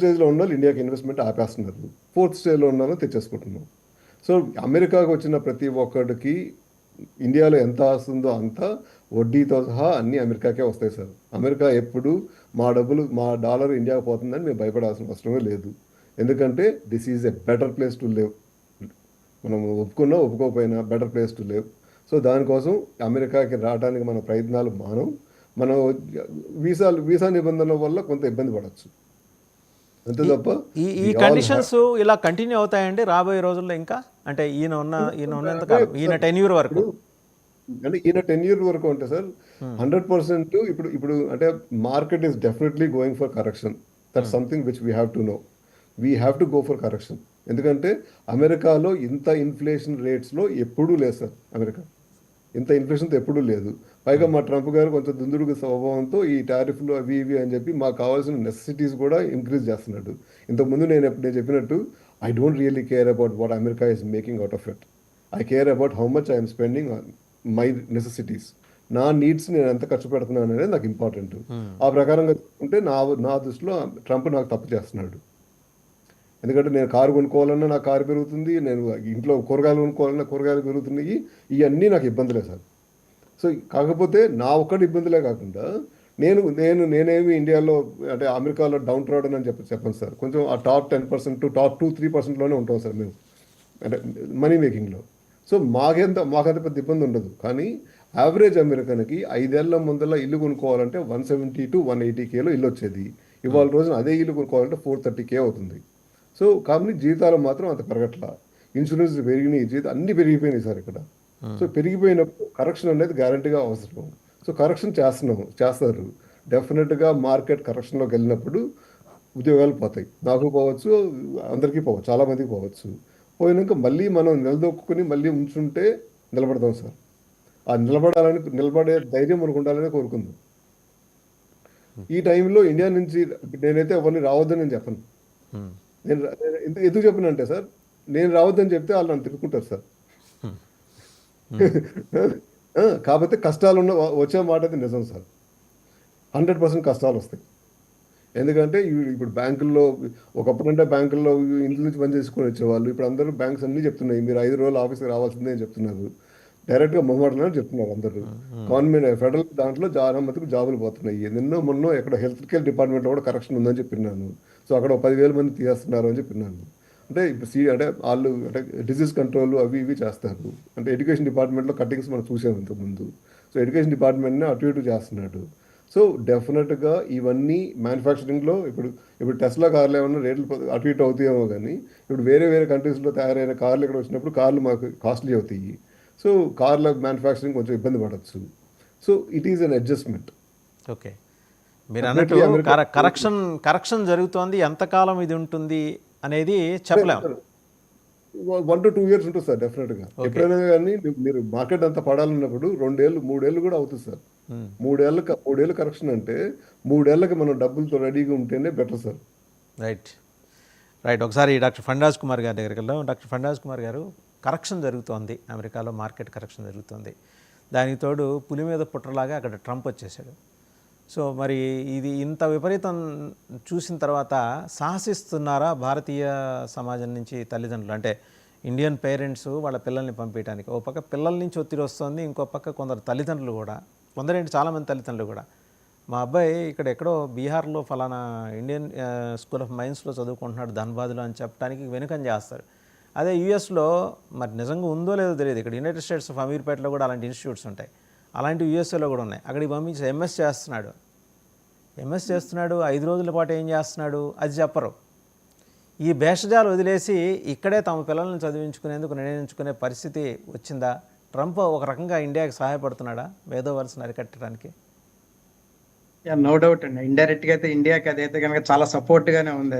స్టేజ్లో ఉన్న వాళ్ళు ఇండియాకి ఇన్వెస్ట్మెంట్ ఆపేస్తున్నారు, ఫోర్త్ స్టేజ్లో ఉన్న వాళ్ళు తెచ్చేసుకుంటున్నాం. సో అమెరికాకు వచ్చిన ప్రతి ఒక్కడికి ఇండియాలో ఎంత వస్తుందో అంత వడ్డీతో సహా అన్నీ అమెరికాకే వస్తాయి సార్. అమెరికా ఎప్పుడు మా డబ్బులు మా డాలర్ ఇండియాకి పోతుందని మేము భయపడాల్సిన అవసరమే లేదు. ఎందుకంటే this is a better place to live. మనం ఒప్పుకున్నా ఒప్పుకోకపోయినా better place to live. So దానికోసం అమెరికాకి రావడానికి మన ప్రయత్నాలు మనం వీసా నిబంధనల వల్ల కొంత ఇబ్బంది పడవచ్చు అంతే తప్ప ఈ ఈ కండిషన్స్ ఇలా కంటిన్యూ అవుతాయండి రాబోయే రోజుల్లో ఇంకా? అంటే ఈయన ఉన్నంత కాలం, ఈయన టెన్యూర్ వరకు, అంటే ఈయన 10 years వరకు అంటే సార్ 100% ఇప్పుడు అంటే market is definitely going for correction. That something which we have to know. We have to go for correction. ఎందుకంటే అమెరికాలో ఇంత ఇన్ఫ్లేషన్ రేట్స్లో ఎప్పుడూ లేదు సార్. అమెరికా ఇంత ఇన్ఫ్లేషన్తో ఎప్పుడూ లేదు. పైగా మా ట్రంప్ గారు కొంచెం దుందుడుగు స్వభావంతో ఈ టారిఫ్లు అవి ఇవి అని చెప్పి మాకు కావాల్సిన నెసెసిటీస్ కూడా ఇంక్రీజ్ చేస్తున్నాడు. ఇంతకుముందు నేను చెప్పినట్టు I don't really care about what America is making out of it. I care about how much I'm spending on my necessities. నా నీడ్స్ నేను ఎంత ఖర్చు పెడుతున్నాను అనేది నాకు ఇంపార్టెంట్. ఆ ప్రకారంగా ఉంటే నా దృష్టిలో ట్రంప్ నాకు తప్పు చేస్తున్నాడు. ఎందుకంటే నేను కారు కొనుక్కోవాలన్నా నా కారు పెరుగుతుంది, నేను ఇంట్లో కూరగాయలు కొనుక్కోవాలన్నా కూరగాయలు పెరుగుతున్నాయి. ఇవన్నీ నాకు ఇబ్బందులే సార్. సో కాకపోతే నా ఒక్కటి ఇబ్బందులే కాకుండా నేనేమి ఇండియాలో అంటే అమెరికాలో డౌన్ ట్రాడన్ అని చెప్పను సార్. కొంచెం ఆ టాప్ 10% టు టాప్ 2-3%లోనే ఉంటాం సార్ మేము, అంటే మనీ మేకింగ్లో. సో మాకంత పెద్ద ఇబ్బంది ఉండదు. కానీ యావరేజ్ అమెరికన్కి 5 ఏళ్ల ముందర ఇల్లు కొనుక్కోవాలంటే 170 to 180Kలో ఇల్లు వచ్చేది. ఇవాళ రోజున అదే ఇల్లు కొనుక్కోవాలంటే 430K అవుతుంది. సో కాబట్టి జీతాలు మాత్రం అంత పెరగట్లా. ఇన్సూరెన్స్ పెరిగినాయి, జీతాలు అన్నీ పెరిగిపోయినాయి సార్ ఇక్కడ. సో పెరిగిపోయినప్పుడు కరెక్షన్ అనేది గ్యారంటీగా అవసరం. సో కరెక్షన్ చేస్తారు. డెఫినెట్గా మార్కెట్ కరెక్షన్లోకి వెళ్ళినప్పుడు ఉద్యోగాలు పోతాయి. నాకు పోవచ్చు, అందరికీ పోవచ్చు, చాలామందికి పోవచ్చు. పోయినాక మళ్ళీ మనం నిలదొక్కుని మళ్ళీ ఉంచుంటే నిలబడతాం సార్. ఆ నిలబడే ధైర్యం మనకు ఉండాలని కోరుకుందాం. ఈ టైంలో ఇండియా నుంచి నేనైతే ఎవరిని రావద్దని నేను చెప్పను. నేను ఎందుకు చెప్పనంటే సార్, నేను రావద్దని చెప్తే వాళ్ళు నన్ను తిట్టుకుంటారు సార్. కాకపోతే కష్టాలు వచ్చే మాట అయితే నిజం సార్. 100% కష్టాలు వస్తాయి. ఎందుకంటే ఇప్పుడు బ్యాంకుల్లో ఒకప్పుడంటే బ్యాంకుల్లో ఇంటి నుంచి పని చేసుకొని వచ్చేవాళ్ళు. ఇప్పుడు అందరూ బ్యాంక్స్ అన్నీ చెప్తున్నాయి మీరు 5 రోజులు ఆఫీస్కి రావాల్సిందే అని చెప్తున్నారు. డైరెక్ట్గా మొహమాటలని చెప్తున్నారు అందరూ. గవర్నమెంట్ ఫెడరల్ దాంట్లో చాలా మందికి జాబులు పోతున్నాయి. మొన్న ఎక్కడ హెల్త్ కేర్ డిపార్ట్మెంట్లో కూడా కరెక్షన్ ఉందని చెప్పినాను. సో అక్కడ 10,000 మంది తీసేస్తున్నారు అని చెప్పినాను. అంటే అంటే వాళ్ళు అంటే డిసీజ్ కంట్రోల్ అవి ఇవి చేస్తారు. అంటే ఎడ్యుకేషన్ డిపార్ట్మెంట్లో కటింగ్స్ మనం చూసాము ఇంతకుముందు. సో ఎడ్యుకేషన్ డిపార్ట్మెంట్ని అటు ఇటు చేస్తున్నాడు. సో డెఫినెట్గా ఇవన్నీ మ్యానుఫ్యాక్చరింగ్లో ఇప్పుడు టెస్లా కార్లు ఏమన్నా రేట్లు అటు ఇటు అవుతాయేమో, కానీ ఇప్పుడు వేరే కంట్రీస్లో తయారైన కార్లు ఇక్కడ వచ్చినప్పుడు కార్లు మాకు కాస్ట్లీ అవుతాయి. సో కార్ల మ్యానుఫ్యాక్చరింగ్ కొంచెం ఇబ్బంది పడవచ్చు. So it is an adjustment. Okay, మీరు అన్నట్టు కరెక్షన్ జరుగుతోంది. ఎంతకాలం ఇది ఉంటుంది అనేది చెప్పలేము. 1 to 2 years ఉంటుంది సార్ డెఫినెట్గా. ఎప్పుడైనా కానీ మీరు మార్కెట్ అంతా పడాలన్నప్పుడు 2 ఏళ్ళు 3 ఏళ్ళు కూడా అవుతుంది సార్. 3 ఏళ్ళు కరెక్షన్ అంటే 3 ఏళ్ళకి మనం డబ్బులతో రెడీగా ఉంటేనే బెటర్ సార్. రైట్. ఒకసారి డాక్టర్ ఫణిరాజ్ కుమార్ గారి దగ్గరికి వెళ్దాం. డాక్టర్ ఫణిరాజ్ కుమార్ గారు, కరెక్షన్ జరుగుతోంది అమెరికాలో, మార్కెట్ కరెక్షన్ జరుగుతుంది. దానికి తోడు పులి మీద పుట్టలాగా అక్కడ ట్రంప్ వచ్చేసాడు. సో మరి ఇది ఇంత విపరీతం చూసిన తర్వాత సాహసిస్తున్నారా భారతీయ సమాజం నుంచి తల్లిదండ్రులు? అంటే ఇండియన్ పేరెంట్స్ వాళ్ళ పిల్లల్ని పంపించడానికి ఓ పక్క పిల్లల నుంచి ఒత్తిడి వస్తుంది, ఇంకో పక్క కొందరు తల్లిదండ్రులు కూడా, కొందరేంటి చాలామంది తల్లిదండ్రులు కూడా, మా అబ్బాయి ఇక్కడ ఎక్కడో బీహార్లో ఫలానా ఇండియన్ స్కూల్ ఆఫ్ మైన్స్లో చదువుకుంటున్నాడు ధన్బాద్లో అని చెప్పడానికి వెనుకం చేస్తారు. అదే యూఎస్లో మరి నిజంగా ఉందో లేదో తెలియదు. ఇక్కడ యునైటెడ్ స్టేట్స్ ఆఫ్ అమీర్పేటలో కూడా అలాంటి ఇన్స్టిట్యూట్స్ ఉంటాయి. అలాంటి యూఎస్ఏలో కూడా ఉన్నాయి. అక్కడికి పంపించి ఎంఎస్ చేస్తున్నాడు 5 రోజుల పాటు ఏం చేస్తున్నాడు అది చెప్పరు. ఈ భేషజాలు వదిలేసి ఇక్కడే తమ పిల్లల్ని చదివించుకునేందుకు నిర్ణయించుకునే పరిస్థితి వచ్చిందా? ట్రంప్ ఒక రకంగా ఇండియాకి సహాయపడుతున్నాడా మేధో వలసను అరికట్టడానికి? నో డౌట్ అండి. ఇండైరెక్ట్గా అయితే ఇండియాకి అదైతే కనుక చాలా సపోర్ట్గానే ఉంది.